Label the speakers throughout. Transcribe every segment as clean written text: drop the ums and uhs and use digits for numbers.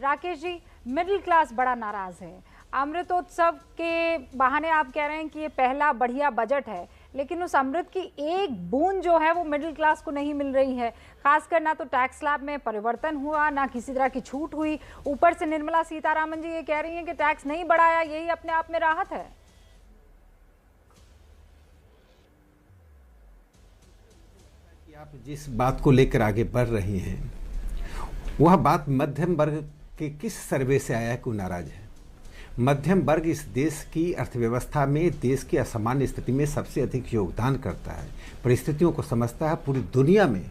Speaker 1: Rakesh ji, middle class बड़ा नाराज है। अमृतोत्सव के बहाने आप कह रहे हैं कि ये पहला बढ़िया बजट है, लेकिन उस अमृत की एक बूंद जो है वो मिडिल क्लास को नहीं मिल रही है। खासकर ना तो टैक्स स्लैब में परिवर्तन हुआ, ना किसी तरह की छूट हुई। ऊपर से निर्मला सीतारामन जी ये कह रही हैं कि टैक्स नहीं बढ़ाया, यही अपने आप में राहत है।
Speaker 2: आप जिस बात को लेकर आगे बढ़ रही हैं वह बात मध्यम वर्ग के किस सर्वे से आया है कि नाराज है। मध्यम वर्ग इस देश की अर्थव्यवस्था में, देश की असामान्य स्थिति में सबसे अधिक योगदान करता है, परिस्थितियों को समझता है। पूरी दुनिया में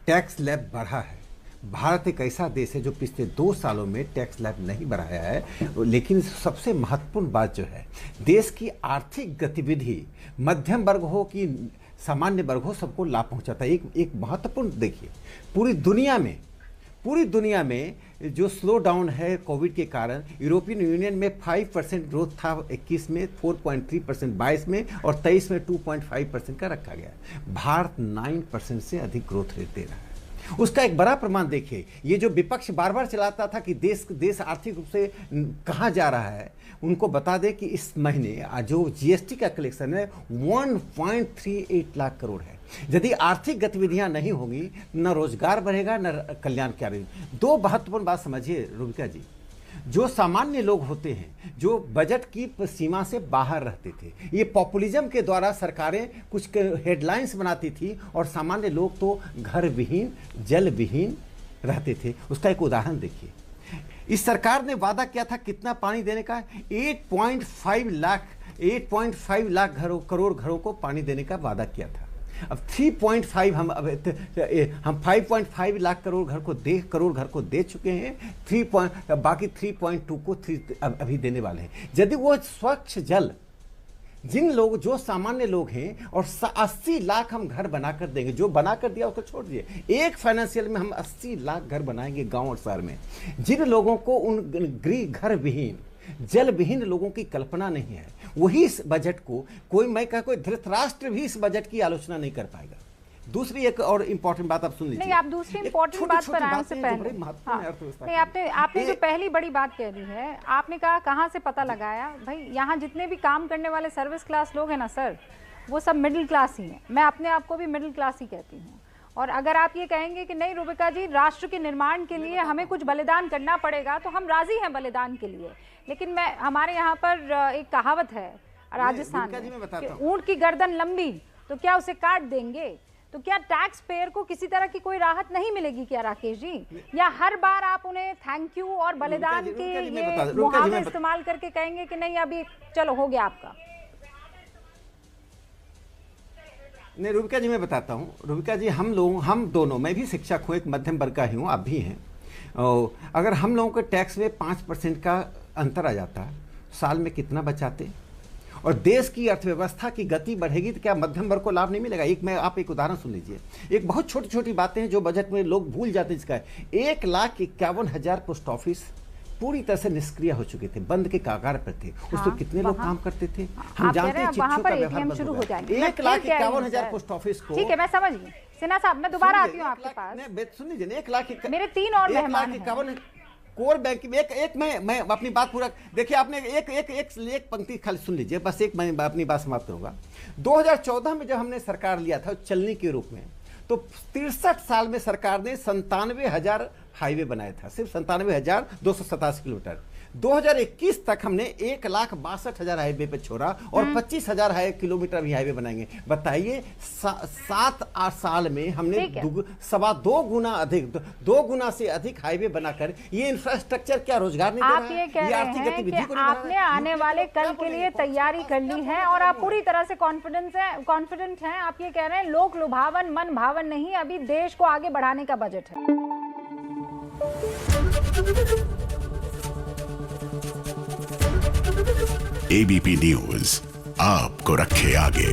Speaker 2: टैक्स स्लैब बढ़ा है। भारत एक ऐसा देश है जो पिछले 2 सालों में टैक्स स्लैब नहीं बढ़ाया है, लेकिन सबसे महत्वपूर्ण बात जो है, देश की आर्थिक गतिविधि मध्यम वर्ग हो कि सामान्य वर्ग हो, सबको लाभ पहुंचाता है। एक महत्वपूर्ण देखिए, पूरी दुनिया में जो स्लो डाउन है कोविड के कारण, यूरोपियन यूनियन में 5% ग्रोथ था 21 में, 4.3% 22 में और 23 में 2.5% का रखा गया। भारत 9% से अधिक ग्रोथ रेट दे रहा है। उसका एक बड़ा प्रमाण देखिए, ये जो विपक्ष बार बार चलाता था कि देश आर्थिक रूप से कहाँ जा रहा है, उनको बता दें कि इस महीने जो जीएसटी का कलेक्शन है 1.38 लाख करोड़ है। यदि आर्थिक गतिविधियां नहीं होंगी, न रोजगार बढ़ेगा, न कल्याण क्या रहेगी। 2 महत्वपूर्ण बात समझिए रूबिका जी, जो सामान्य लोग होते हैं, जो बजट की सीमा से बाहर रहते थे, ये पॉपुलिज्म के द्वारा सरकारें कुछ हेडलाइंस बनाती थी और सामान्य लोग तो घर विहीन, जल विहीन रहते थे। उसका एक उदाहरण देखिए, इस सरकार ने वादा किया था कितना पानी देने का, 8.5 लाख करोड़ घरों को पानी देने का वादा किया था। अब 3.5 हम 5.5 लाख करोड़ घर को दे चुके हैं। बाकी 3.2 को अभी देने वाले हैं। यदि वो स्वच्छ जल जो सामान्य लोग हैं, और 80 लाख हम घर बनाकर देंगे, जो बनाकर दिया उसको छोड़ दिए, एक फाइनेंशियल में हम 80 लाख घर बनाएंगे गांव और शहर में। जिन लोगों को उन घर विहीन, जल विहीन लोगों की कल्पना नहीं है, वही इस बजट को कोई धृतराष्ट्र भी इस बजट की आलोचना नहीं कर पाएगा। दूसरी एक और इंपॉर्टेंट बात आप सुन लीजिए।
Speaker 1: नहीं, आप दूसरी इंपॉर्टेंट बात पर आने से पहले, नहीं, आपने जो पहली बड़ी बात कह दी है, आपने कहा कहाँ से पता लगाया। भाई, यहाँ जितने भी काम करने वाले सर्विस क्लास लोग हैं ना सर, वो सब मिडिल क्लास ही हैं। मैं अपने आप को भी मिडिल क्लास ही कहती हूँ। और अगर आप ये कहेंगे कि नहीं रूबिका जी, राष्ट्र के निर्माण के लिए हमें कुछ बलिदान करना पड़ेगा, तो हम राजी हैं बलिदान के लिए। लेकिन हमारे यहाँ पर एक कहावत है राजस्थान में कि ऊंट की गर्दन लंबी तो क्या उसे काट देंगे। तो क्या टैक्स पेयर को किसी तरह की कोई राहत नहीं मिलेगी क्या राकेश जी? या हर बार आप उन्हें थैंक यू और बलिदान के ये मुहावरे इस्तेमाल करके कहेंगे कि नहीं अभी चलो हो गया आपका?
Speaker 2: नहीं रूबिका जी, मैं बताता हूँ। रूबिका जी, हम दोनों, मैं भी शिक्षक हूँ, एक मध्यम वर्ग का ही हूँ, आप भी हैं। अगर हम लोगों के टैक्स में 5% का अंतर आ जाता, साल में कितना बचाते, और देश की अर्थव्यवस्था की गति बढ़ेगी, तो क्या मध्यम वर्ग को लाभ नहीं मिलेगा? आप एक उदाहरण सुन लीजिए। एक बहुत छोटी छोटी बातें हैं जो बजट में लोग भूल जाते हैं। जिसका 1,51,000 पोस्ट ऑफिस पूरी तरह से निष्क्रिय हो चुके थे, बंद के कगार पर थे। उस पर कितने लोग काम करते थे हम जानते हैं। चिट्ठियों का व्यवहार बंद हो गया। 1,51,000 पोस्ट ऑफिस को,
Speaker 1: ठीक है, मैं समझ गई। सिन्हा साहब, मैं दोबारा आती हूँ आपके पास।
Speaker 2: सुन लीजिए, 1,00,000
Speaker 1: मेरे 3 और मेहमान हैं।
Speaker 2: कोर बैंक में एक मैं अपनी बात पूरा देखिए। आपने एक पंक्ति खाली सुन लीजिए, बस एक मैं अपनी बात समाप्त करूंगा। 2014 में जब हमने सरकार लिया था चलनी के रूप में, तो 63 साल में सरकार ने 97,000 हाईवे बनाया था, सिर्फ 97,287 किलोमीटर। 2021 तक हमने 1,62,000 हाईवे पे छोड़ा और 25,000 किलोमीटर भी हाईवे बनाएंगे। बताइए, 7-8 साल में हमने 2.25 गुना अधिक, 2 गुना से अधिक हाईवे बनाकर ये इंफ्रास्ट्रक्चर क्या रोजगार नहीं दे रहा है?
Speaker 1: आप ये कह रहे हैं कि आपने आने वाले कल के लिए तैयारी कर ली है और आप पूरी तरह से कॉन्फिडेंट हैं। आप ये कह रहे हैं लोक लुभावन मन भावन नहीं, अभी देश को आगे बढ़ाने का बजट है।
Speaker 3: एबीपी न्यूज आपको रखे आगे।